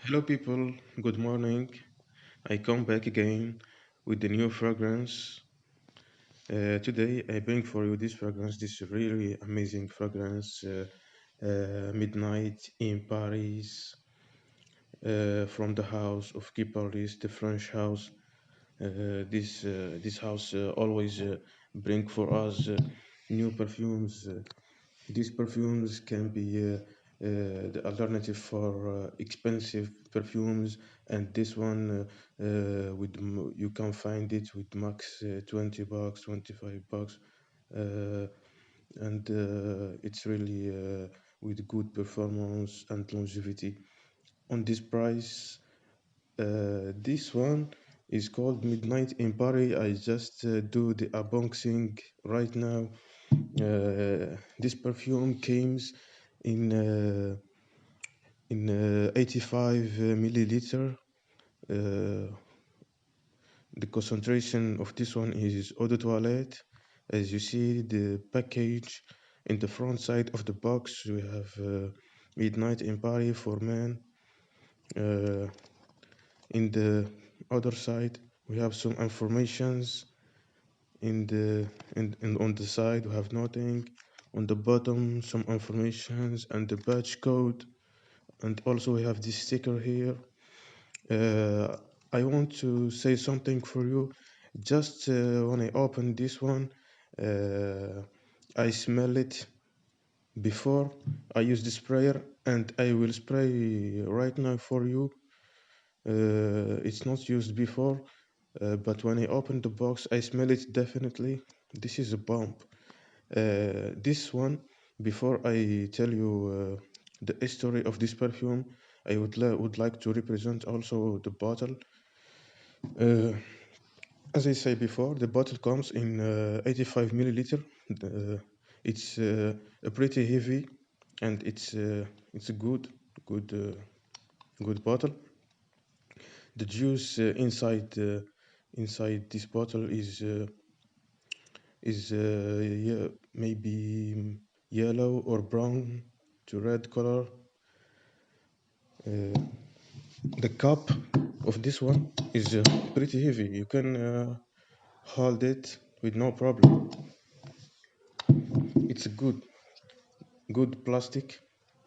Hello, people. Good morning. I come back again with the new fragrance. Today, I bring for you this fragrance, this really amazing fragrance, Midnight in Paris, from the house of Geparlys, the French house. This house always bring for us new perfumes. These perfumes can be the alternative for expensive perfumes, and this one you can find it with max $20, $25, uh, and it's really with good performance and longevity. On this price, this one is called Midnight in Paris. I just do the unboxing right now. This perfume comes in 85 milliliter. Uh, the concentration of this one is eau de toilette. As you see, the package in the front side of the box, we have Midnight in Paris for men. Uh, in the other side, we have some informations. In on the side, we have nothing. On the bottom, some informations and the batch code, and also we have this sticker here. Uh, I want to say something for you. Just when I open this one, uh, I smell it before I use the sprayer, and I will spray right now for you. It's not used before, but when I open the box, I smell it definitely. This is a bomb. This one, before I tell you the history of this perfume, I would like to represent also the bottle. Uh, as I said before, the bottle comes in 85 milliliter. Uh, it's a pretty heavy, and it's a good good bottle. The juice inside this bottle is yeah, maybe yellow or brown to red color. Uh, the cup of this one is pretty heavy. You can hold it with no problem. It's a good plastic,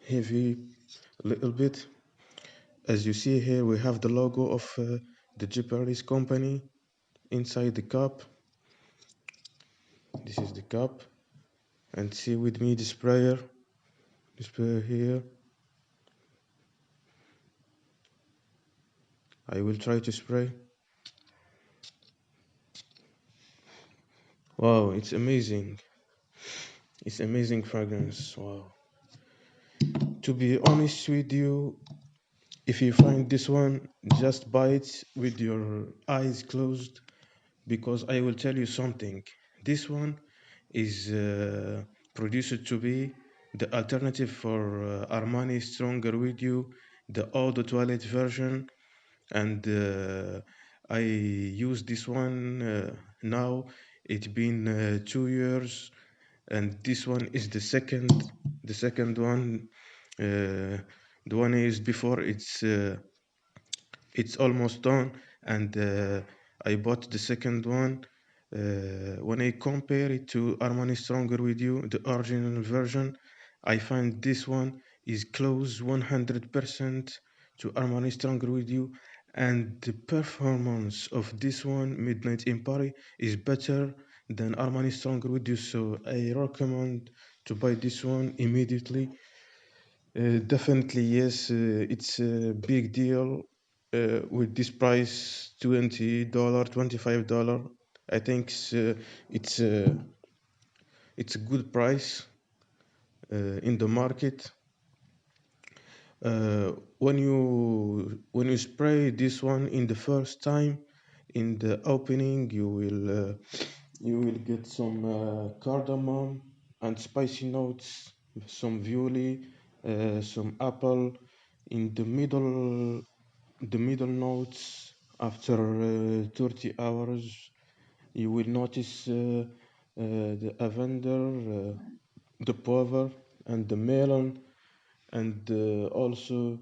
heavy a little bit. As you see here, we have the logo of the Geparlys company inside the cup. This is the cup, and see with me the sprayer here. I will try to spray. Wow, it's amazing. It's amazing fragrance. Wow. To be honest with you, if you find this one, just buy it with your eyes closed, because I will tell you something. This one is produced to be the alternative for Armani Stronger With You, the eau de toilette version, and I use this one now. It's been 2 years, and this one is the second one. Uh, the one is before it's almost done, and I bought the second one. When I compare it to Armani Stronger With You, the original version, I find this one is close 100% to Armani Stronger With You, and the performance of this one, Midnight in Paris, is better than Armani Stronger With You. So I recommend to buy this one immediately. Definitely, yes. It's a big deal with this price, $20, $25. I think it's uh, it's a good price in the market. Uh, when you spray this one in the first time in the opening, you will get some cardamom and spicy notes, some violi, some apple. In the middle notes, after 30 hours, you will notice the lavender, the poivre, and the melon, and also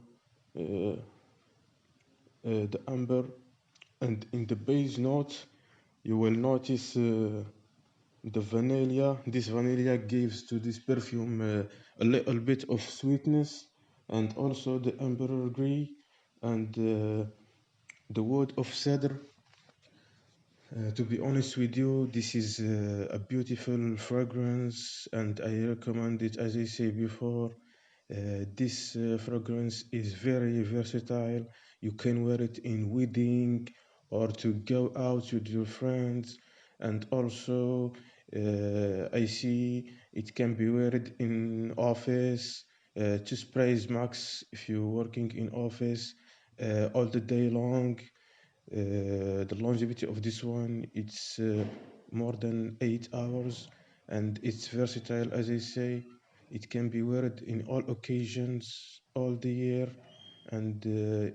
uh, the amber, and in the base note you will notice the vanilla. This vanilla gives to this perfume a little bit of sweetness, and also the ambergris and the wood of cedar. To be honest with you, this is a beautiful fragrance, and I recommend it. As I say before, this fragrance is very versatile. You can wear it in wedding or to go out with your friends, and also I see it can be weared in office to sprays max if you're working in office all the day long. The longevity of this one, it's more than 8 hours, and it's versatile. As I say, it can be worn in all occasions all the year, and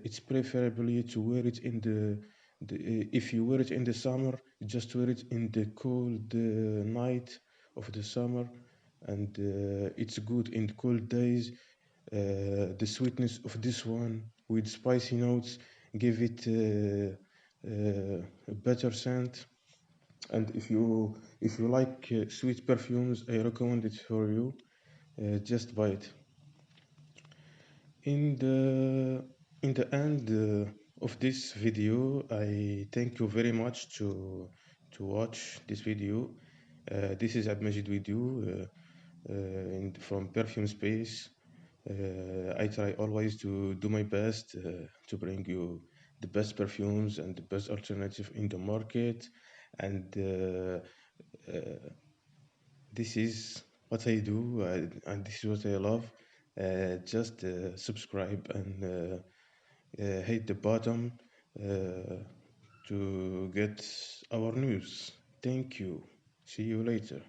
it's preferably to wear it in if you wear it in the summer, just wear it in the cold night of the summer, and it's good in cold days. The sweetness of this one with spicy notes give it a better scent. And if you like sweet perfumes, I recommend it for you. Just buy it. In the end of this video, I thank you very much to watch this video. This is Abmajid with you from Perfume Space. I try always to do my best to bring you the best perfumes and the best alternative in the market. And this is what I do, and this is what I love. Just subscribe and hit the button to get our news. Thank you. See you later.